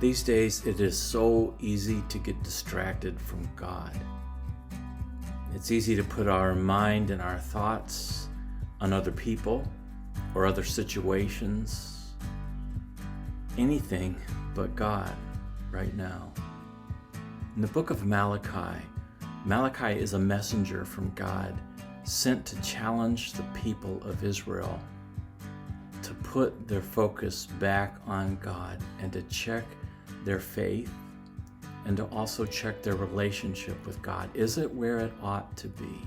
These days, it is so easy to get distracted from God. It's easy to put our mind and our thoughts on other people or other situations, anything but God right now. In the book of Malachi, Malachi is a messenger from God sent to challenge the people of Israel to put their focus back on God and to check their faith and to also check their relationship with God. Is it where it ought to be?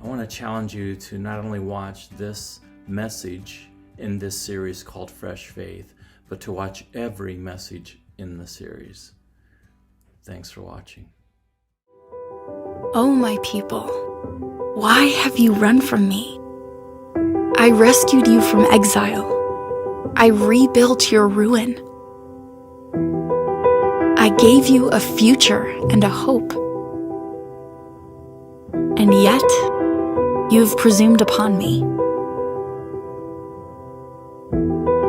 I want to challenge you to not only watch this message in this series called Fresh Faith, but to watch every message in the series. Thanks for watching. O my people, why have you run from me? I rescued you from exile. I rebuilt your ruin. I gave you a future and a hope. And yet, you have presumed upon me.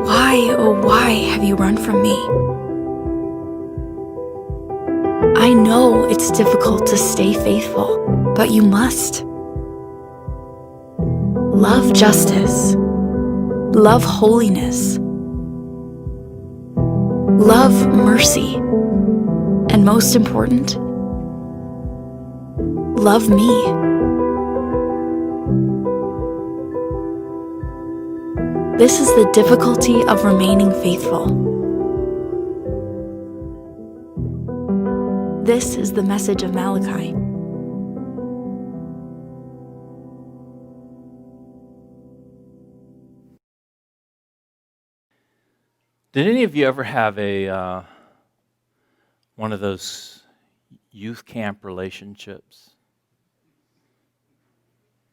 Why, oh why, have you run from me? I know it's difficult to stay faithful, but you must. Love justice. Love holiness. Love mercy. And most important, love me. This is the difficulty of remaining faithful. This is the message of Malachi. Did any of you ever have a one of those youth camp relationships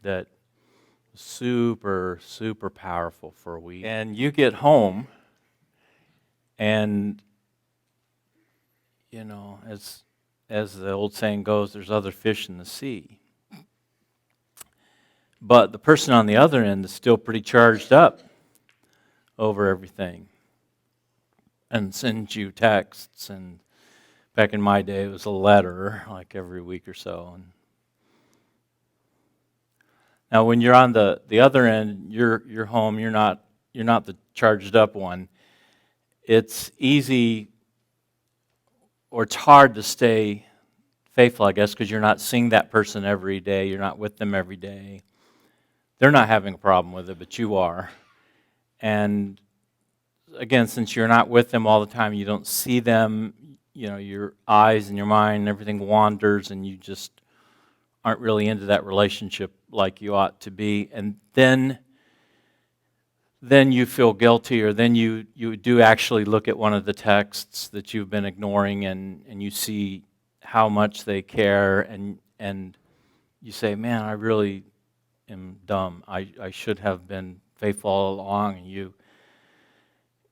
that was super powerful for a week? And you get home, and you know, as the old saying goes, there's other fish in the sea. But the person on the other end is still pretty charged up over everything and sends you texts, and back in my day it was a letter like every week or so. And now when you're on the other end, you're home, you're not the charged up one. It's easy, or it's hard to stay faithful, I guess, because you're not seeing that person every day, you're not with them every day. They're not having a problem with it, but you are. And again, since you're not with them all the time, you don't see them, you know, your eyes and your mind and everything wanders, and you just aren't really into that relationship like you ought to be. And then you feel guilty, or then you do actually look at one of the texts that you've been ignoring, and you see how much they care, and you say, man, I really am dumb. I should have been faithful all along.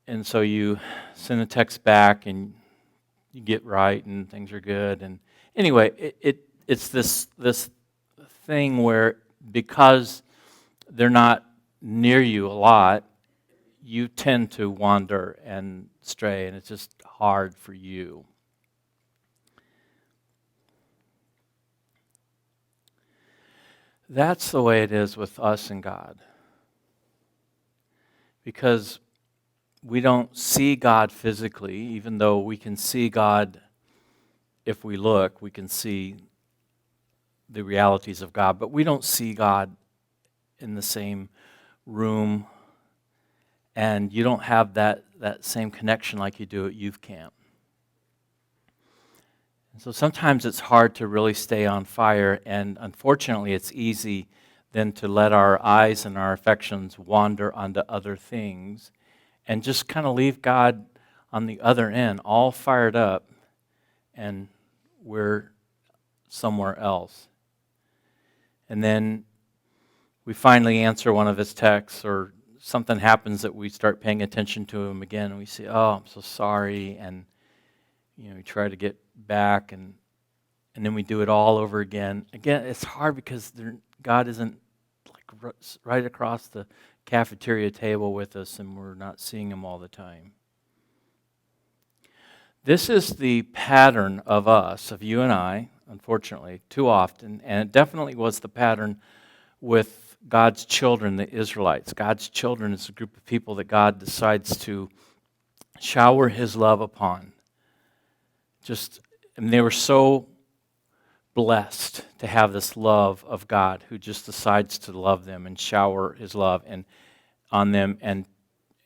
And so you send a text back, and you get right, and things are good. And anyway, it's this thing where, because they're not near you a lot, you tend to wander and stray, and it's just hard for you. That's the way it is with us and God. Because we don't see God physically, even though we can see God if we look, we can see the realities of God, but we don't see God in the same room, and you don't have that same connection like you do at youth camp. And so sometimes it's hard to really stay on fire, and unfortunately it's easy then to let our eyes and our affections wander onto other things and just kind of leave God on the other end, all fired up, and we're somewhere else. And then we finally answer one of his texts, or something happens that we start paying attention to him again, and we say, oh, I'm so sorry, and we try to get back, and then we do it all over again. Again, it's hard because God isn't like right across the cafeteria table with us, and we're not seeing him all the time. This is the pattern of us, of you and I, unfortunately, too often, and it definitely was the pattern with God's children, the Israelites. God's children is a group of people that God decides to shower his love upon. And they were so blessed to have this love of God who just decides to love them and shower his love on them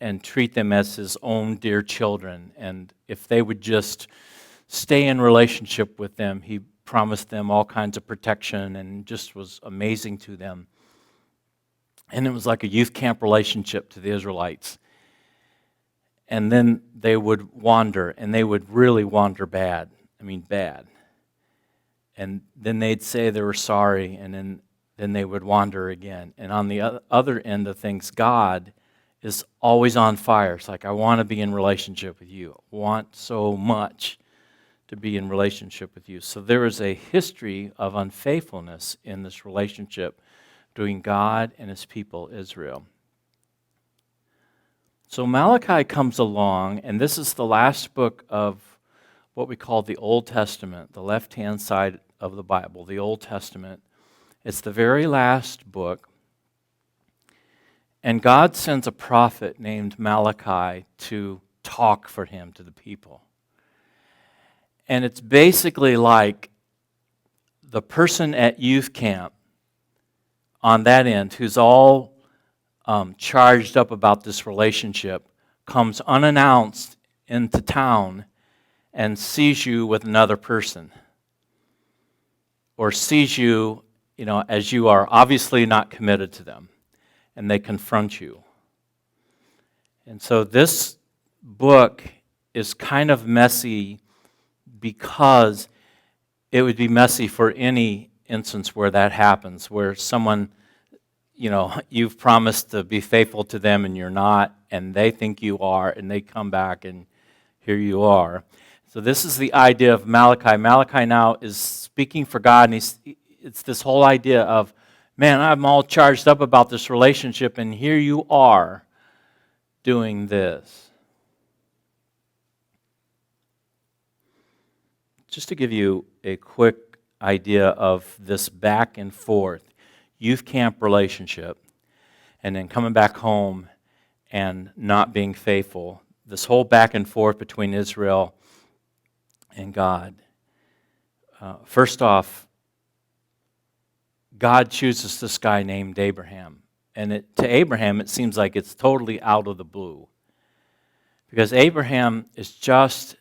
and treat them as his own dear children. And if they would just stay in relationship with them, he promised them all kinds of protection and just was amazing to them. And it was like a youth camp relationship to the Israelites. And then they would wander, and they would really wander bad. I mean, bad. And then they'd say they were sorry, and then they would wander again. And on the other end of things, God is always on fire. It's like, I want to be in relationship with you. I want so much to be in relationship with you. So there is a history of unfaithfulness in this relationship between God and his people, Israel. So Malachi comes along, and this is the last book of what we call the Old Testament, the left-hand side of the Bible, the Old Testament. It's the very last book. And God sends a prophet named Malachi to talk for him to the people. And it's basically like the person at youth camp on that end who's all charged up about this relationship comes unannounced into town and sees you with another person, or sees you, as you are obviously not committed to them, and they confront you. And so this book is kind of messy because it would be messy for any instance where that happens, where someone, you've promised to be faithful to them and you're not, and they think you are, and they come back and here you are. So this is the idea of Malachi. Malachi now is speaking for God, and it's this whole idea of, man, I'm all charged up about this relationship, and here you are doing this. Just to give you a quick idea of this back and forth youth camp relationship, and then coming back home and not being faithful, this whole back and forth between Israel and God. First off, God chooses this guy named Abraham. And to Abraham, it seems like it's totally out of the blue. Because Abraham is just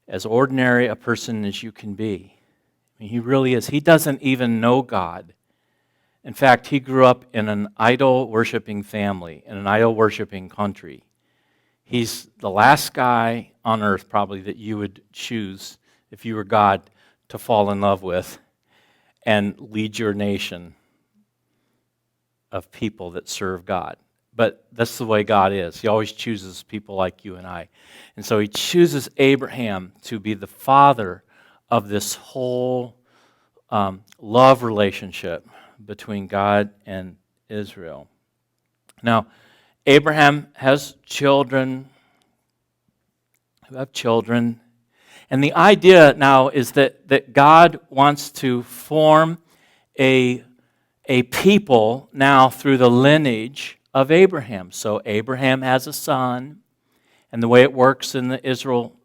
as ordinary a person as you can be. I mean, he really is. He doesn't even know God. In fact, he grew up in an idol-worshiping family, in an idol-worshiping country. He's the last guy on earth probably that you would choose, if you were God, to fall in love with and lead your nation of people that serve God. But that's the way God is. He always chooses people like you and I. And so he chooses Abraham to be the father of this whole love relationship between God and Israel. Now, Abraham has children who have children. And the idea now is that God wants to form a people now through the lineage of Abraham. So Abraham has a son, and the way it works in the Israel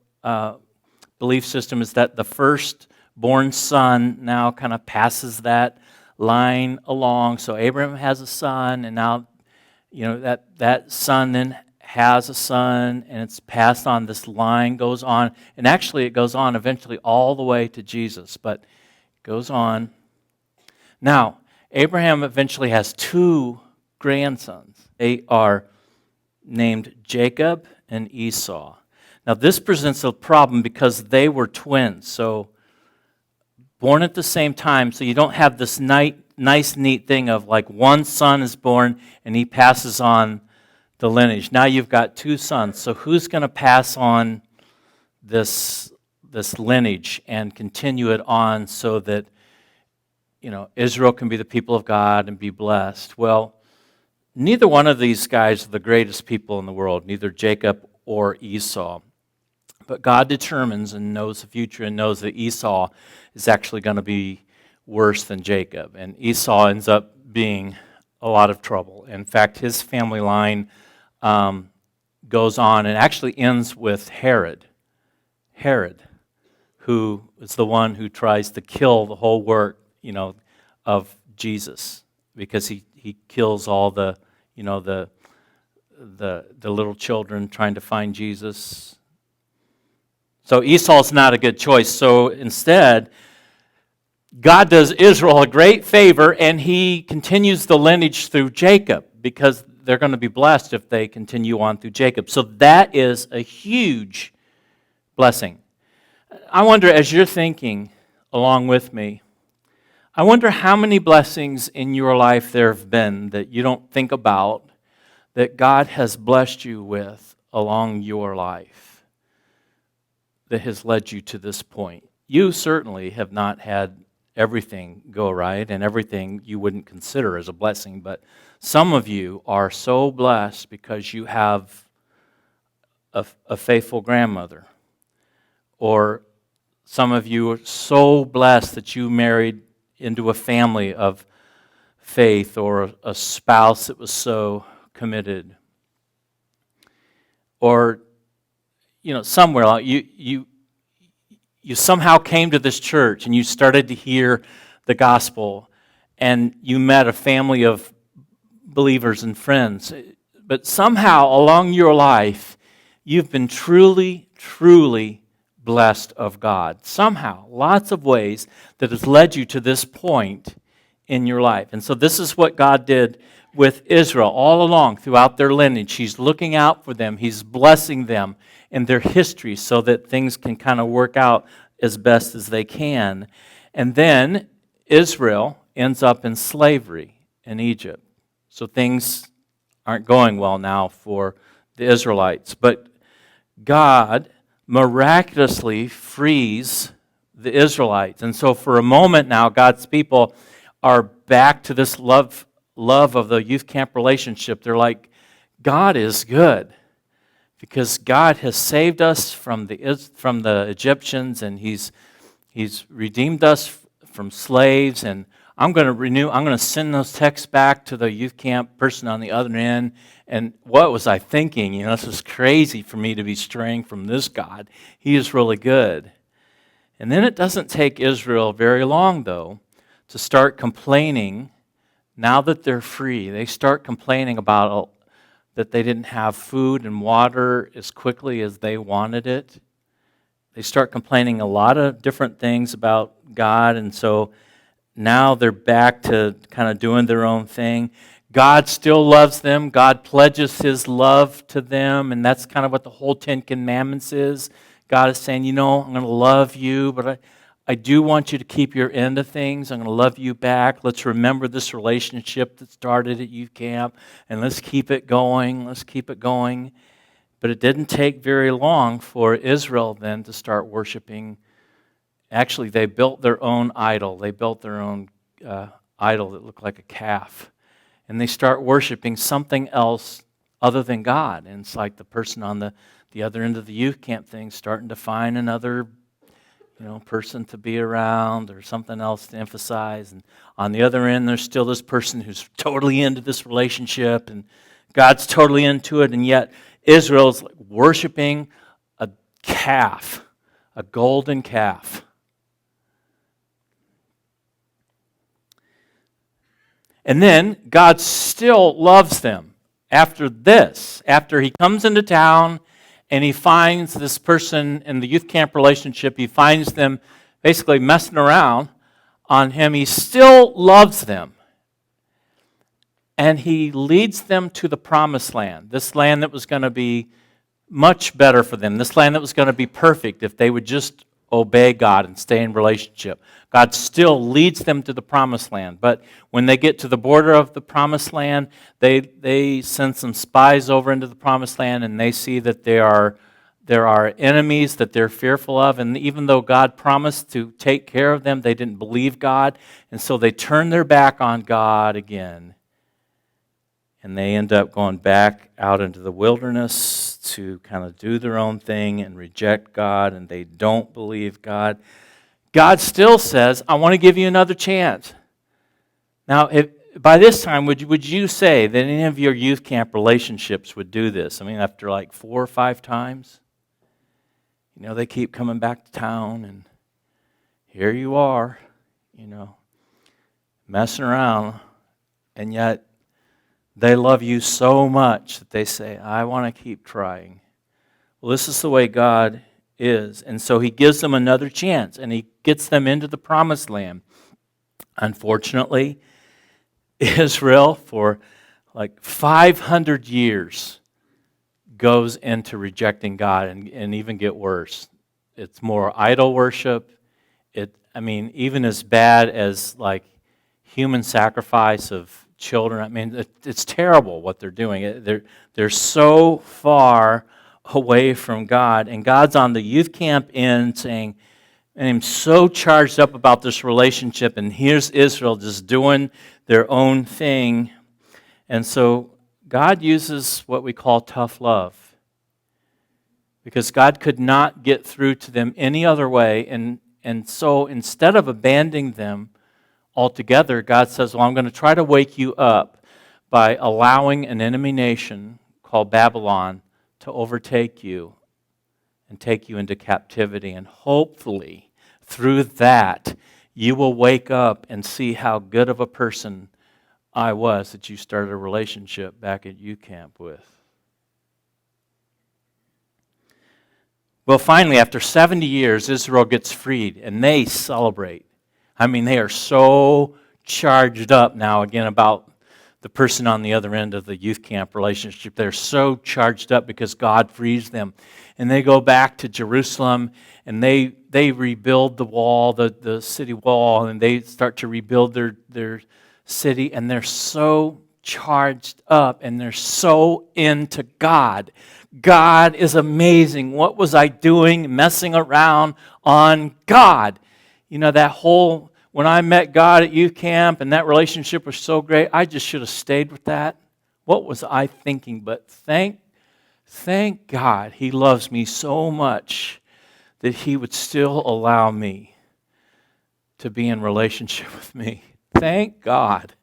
belief system is that the firstborn son now kind of passes that line along. So Abraham has a son, and now that son then has a son, and it's passed on. This line goes on, and actually it goes on eventually all the way to Jesus, but it goes on. Now, Abraham eventually has two grandsons. They are named Jacob and Esau. Now, this presents a problem because they were twins, so born at the same time, so you don't have this nice, neat thing of like one son is born and he passes on the lineage. Now you've got two sons, so who's going to pass on this lineage and continue it on so that Israel can be the people of God and be blessed? Well, neither one of these guys are the greatest people in the world, neither Jacob or Esau. But God determines and knows the future and knows that Esau is actually going to be worse than Jacob. And Esau ends up being a lot of trouble. In fact, his family line goes on and actually ends with Herod. Herod, who is the one who tries to kill the whole work, of Jesus, because he kills all the little children trying to find Jesus. So Esau's not a good choice. So instead, God does Israel a great favor, and he continues the lineage through Jacob, because they're going to be blessed if they continue on through Jacob. So that is a huge blessing. I wonder, as you're thinking along with me, I wonder how many blessings in your life there have been that you don't think about, that God has blessed you with along your life, that has led you to this point. You certainly have not had everything go right and everything you wouldn't consider as a blessing, but some of you are so blessed because you have a faithful grandmother, or some of you are so blessed that you married into a family of faith, or a spouse that was so committed, or somewhere you somehow came to this church and you started to hear the gospel, and you met a family of believers and friends. But somehow along your life, you've been truly, truly blessed of God. Somehow, lots of ways that has led you to this point in your life. And so this is what God did with Israel all along throughout their lineage. He's looking out for them. He's blessing them in their history so that things can kind of work out as best as they can. And then Israel ends up in slavery in Egypt. So things aren't going well now for the Israelites. But God miraculously frees the Israelites. And so for a moment now, God's people are back to this love of the youth camp relationship. They're like, God is good, because God has saved us from the Egyptians, and He's redeemed us from slaves. And I'm going to send those texts back to the youth camp person on the other end. And what was I thinking? This is crazy for me to be straying from this God. He is really good. And then it doesn't take Israel very long, though, to start complaining. Now that they're free, they start complaining about that they didn't have food and water as quickly as they wanted it. They start complaining a lot of different things about God, and so now they're back to kind of doing their own thing. God still loves them. God pledges His love to them, and that's kind of what the whole Ten Commandments is. God is saying, I'm going to love you, but I do want you to keep your end of things. I'm going to love you back. Let's remember this relationship that started at youth camp, and let's keep it going. Let's keep it going. But it didn't take very long for Israel then to start worshiping. Actually, they built their own idol. They built their own idol that looked like a calf. And they start worshiping something else other than God. And it's like the person on the other end of the youth camp thing starting to find another person to be around, or something else to emphasize. And on the other end, there's still this person who's totally into this relationship, and God's totally into it, and yet Israel's worshiping a calf, a golden calf. And then God still loves them after this. After He comes into town and He finds this person in the youth camp relationship, He finds them basically messing around on Him, He still loves them. And He leads them to the promised land, this land that was going to be much better for them, this land that was going to be perfect if they would just obey God and stay in relationship. God still leads them to the promised land. But when they get to the border of the promised land, they send some spies over into the promised land, and they see that there are enemies that they're fearful of. And even though God promised to take care of them, they didn't believe God. And so they turn their back on God again. And they end up going back out into the wilderness to kind of do their own thing and reject God, and they don't believe God. God still says, I want to give you another chance. Now, by this time, would you say that any of your youth camp relationships would do this? I mean, after like 4 or 5 times, they keep coming back to town, and here you are, messing around, and yet they love you so much that they say, I want to keep trying. Well, this is the way God is. And so he gives them another chance, and he gets them into the promised land. Unfortunately, Israel, for like 500 years, goes into rejecting God and even get worse. It's more idol worship. Even as bad as like human sacrifice of children. It's terrible what they're doing. They're so far away from God, and God's on the youth camp end saying, and I'm so charged up about this relationship, and here's Israel just doing their own thing. And so God uses what we call tough love, because God could not get through to them any other way, and so instead of abandoning them altogether, God says, well, I'm going to try to wake you up by allowing an enemy nation called Babylon to overtake you and take you into captivity. And hopefully, through that, you will wake up and see how good of a person I was that you started a relationship back at youth camp with. Well, finally, after 70 years, Israel gets freed, and they celebrate. They are so charged up now again about the person on the other end of the youth camp relationship. They're so charged up because God frees them. And they go back to Jerusalem, and they rebuild the wall, the city wall, and they start to rebuild their city, and they're so charged up, and they're so into God. God is amazing. What was I doing messing around on God? When I met God at youth camp and that relationship was so great, I just should have stayed with that. What was I thinking? But thank God he loves me so much that he would still allow me to be in relationship with me. Thank God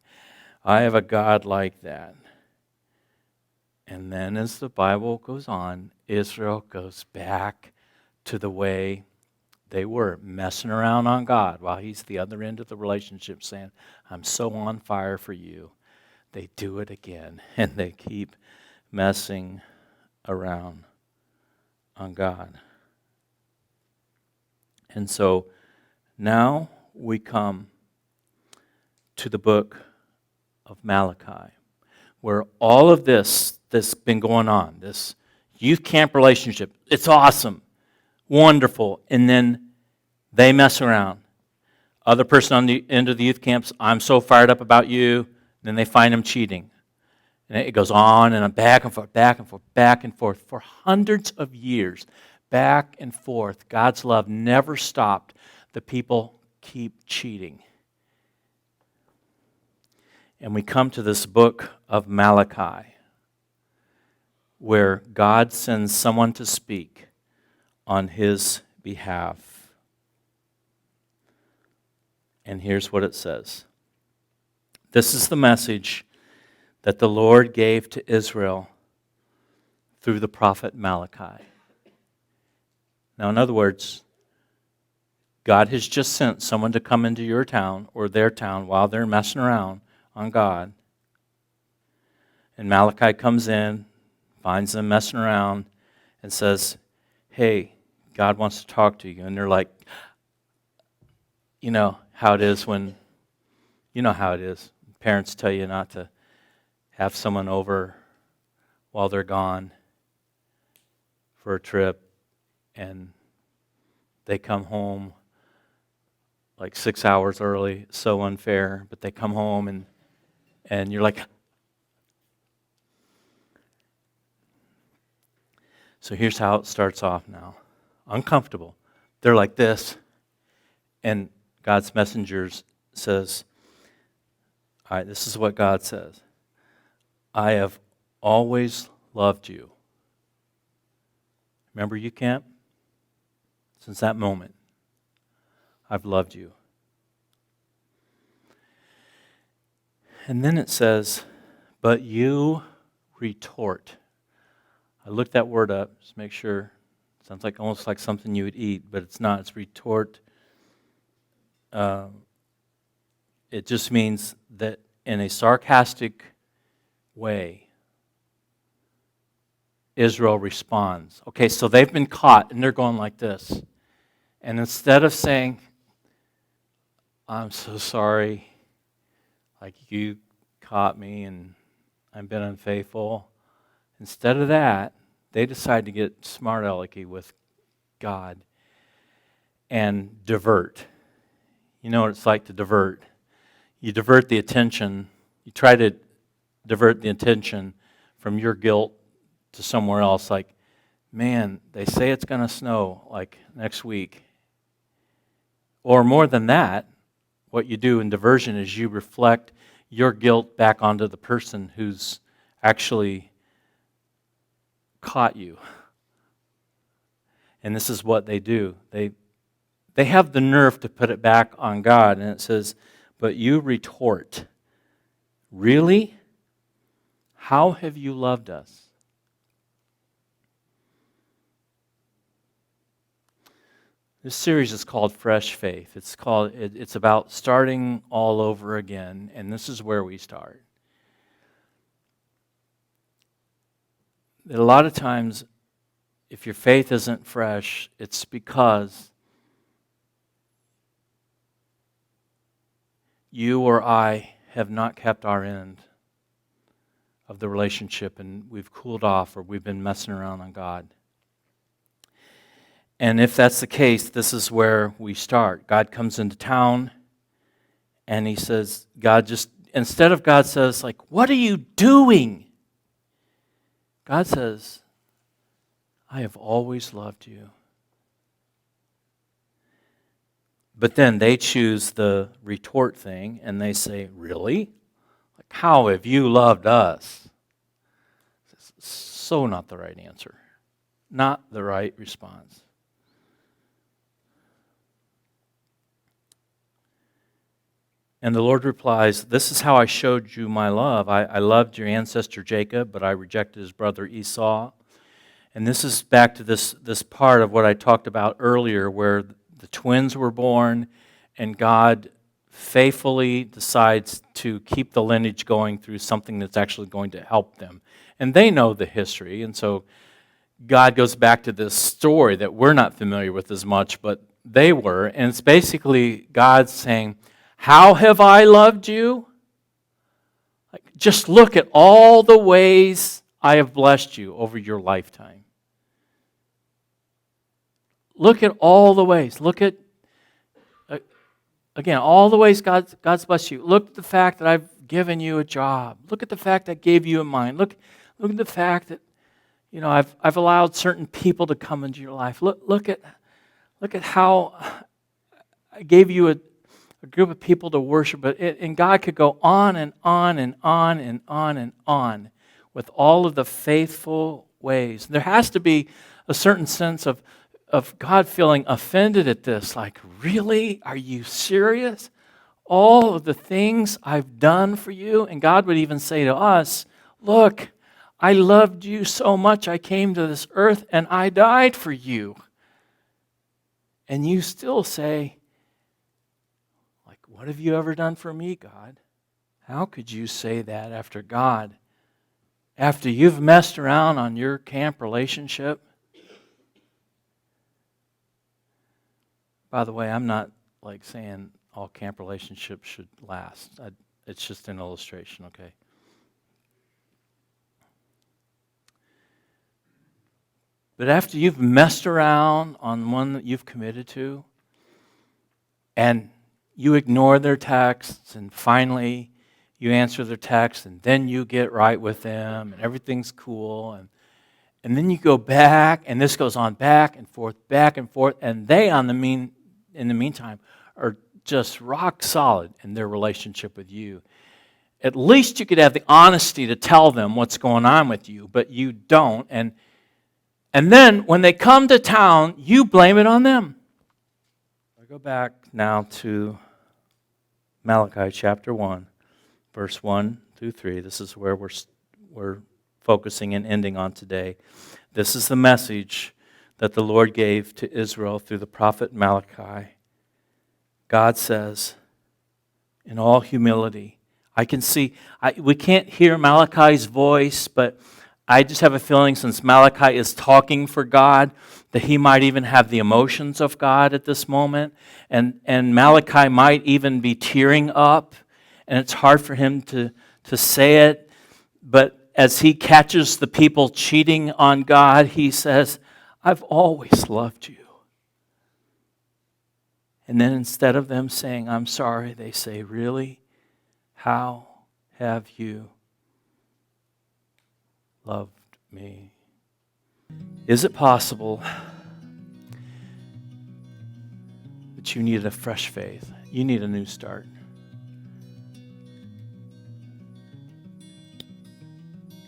I have a God like that. And then as the Bible goes on, Israel goes back to the way they were, messing around on God while he's the other end of the relationship saying, I'm so on fire for you. They do it again, and they keep messing around on God. And so now we come to the book of Malachi, where all of this that's been going on, this youth camp relationship, it's awesome. Wonderful. And then they mess around. Other person on the end of the youth camps, I'm so fired up about you. Then they find him cheating. And it goes on and back and forth, back and forth, back and forth. For hundreds of years, back and forth. God's love never stopped. The people keep cheating. And we come to this book of Malachi, where God sends someone to speak on his behalf. And here's what it says. This is the message that the Lord gave to Israel through the prophet Malachi. Now, in other words, God has just sent someone to come into your town or their town while they're messing around on God. And Malachi comes in, finds them messing around, and says, hey, God wants to talk to you. And they're like, you know how it is. Parents tell you not to have someone over while they're gone for a trip, and they come home like 6 hours early. So unfair, but they come home and you're like, so here's how it starts off now. Uncomfortable. They're like this, and God's messengers says, all right, this is what God says. I have always loved you. Remember you, Camp? Since that moment, I've loved you. And then it says, but you retort. I looked that word up, just make sure. Sounds like almost like something you would eat, but it's not. It's retort. It just means that in a sarcastic way, Israel responds. Okay, so they've been caught, and they're going like this. And instead of saying, I'm so sorry, like you caught me and I've been unfaithful, instead of that, they decide to get smart alecky with God and divert. You know what it's like to divert. You divert the attention, you try to divert the attention from your guilt to somewhere else. Like, man, they say it's going to snow like next week. Or more than that, what you do in diversion is you reflect your guilt back onto the person who's actually caught you. And this is what they do. They have the nerve to put it back on God, and it says, but you retort, really? How have you loved us? This series is called Fresh Faith. It's about starting all over again, and this is where we start. A lot of times, if your faith isn't fresh, it's because you or I have not kept our end of the relationship, and we've cooled off or we've been messing around on God. And if that's the case, this is where we start. God comes into town, and he says, instead of God says, like, what are you doing? God says, I have always loved you. But then they choose the retort thing, and they say, really? Like, how have you loved us? It's so not the right answer. Not the right response. And the Lord replies, this is how I showed you my love. I loved your ancestor Jacob, but I rejected his brother Esau. And this is back to this part of what I talked about earlier, where the twins were born, and God faithfully decides to keep the lineage going through something that's actually going to help them. And they know the history, and so God goes back to this story that we're not familiar with as much, but they were. And it's basically God saying, how have I loved you? Like, just look at all the ways I have blessed you over your lifetime. Look at all the ways. Look at, again, all the ways God's blessed you. Look at the fact that I've given you a job. Look at the fact that I gave you a mind. Look at the fact that, you know, I've allowed certain people to come into your life. Look at how I gave you a group of people to worship. And God could go on and on and on and on and on with all of the faithful ways. There has to be a certain sense of God feeling offended at this. Like, really? Are you serious? All of the things I've done for you? And God would even say to us, look, I loved you so much I came to this earth and I died for you. And you still say, like, what have you ever done for me, God? How could you say that after God? After you've messed around on your camp relationship? By the way, I'm not like saying all camp relationships should last. It's just an illustration, okay? But after you've messed around on one that you've committed to, and you ignore their texts, and finally you answer their texts, and then you get right with them, and everything's cool, and then you go back, and this goes on back and forth, and they in the meantime are just rock solid in their relationship with you. at least you could have the honesty to tell them what's going on with you, but you don't. And then when they come to town, you blame it on them. I go back now to Malachi chapter 1, verse 1 through 3. This is where we're focusing and ending on today. This is the message that the Lord gave to Israel through the prophet Malachi. God says, in all humility, we can't hear Malachi's voice, but I just have a feeling since Malachi is talking for God, that he might even have the emotions of God at this moment. And Malachi might even be tearing up, and it's hard for him to say it. But as he catches the people cheating on God, he says, I've always loved you. And then instead of them saying, I'm sorry, they say, really? How have you loved me? Is it possible that you need a fresh faith? You need a new start.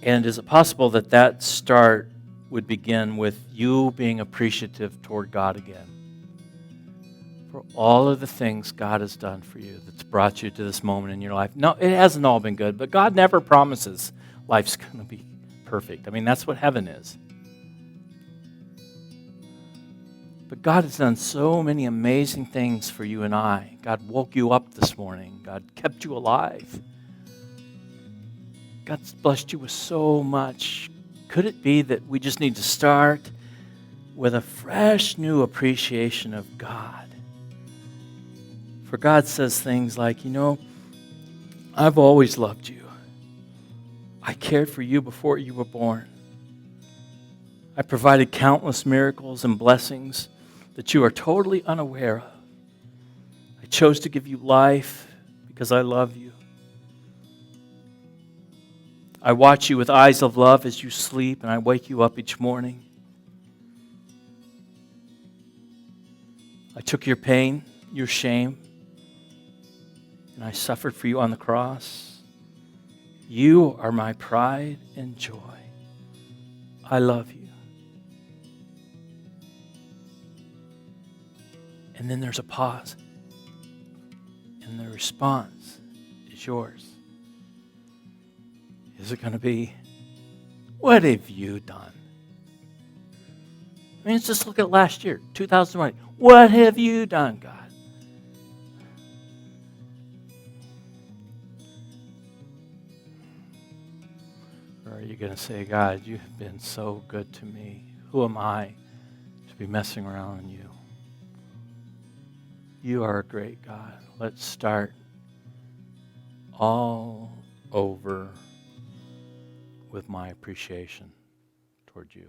And is it possible that that start would begin with you being appreciative toward God again? For all of the things God has done for you that's brought you to this moment in your life. No, it hasn't all been good, but God never promises life's going to be perfect. I mean, that's what heaven is. But God has done so many amazing things for you and I. God woke you up this morning. God kept you alive. God's blessed you with so much. Could it be that we just need to start with a fresh new appreciation of God? For God says things like, I've always loved you. I cared for you before you were born. I provided countless miracles and blessings that you are totally unaware of. I chose to give you life because I love you. I watch you with eyes of love as you sleep, and I wake you up each morning. I took your pain, your shame, and I suffered for you on the cross. You are my pride and joy. I love you. And then there's a pause, and the response is yours. Is it going to be, what have you done? I mean, just look at last year, 2020. What have you done, God? Or are you going to say, God, you have been so good to me. Who am I to be messing around on you? You are a great God. Let's start all over with my appreciation toward you.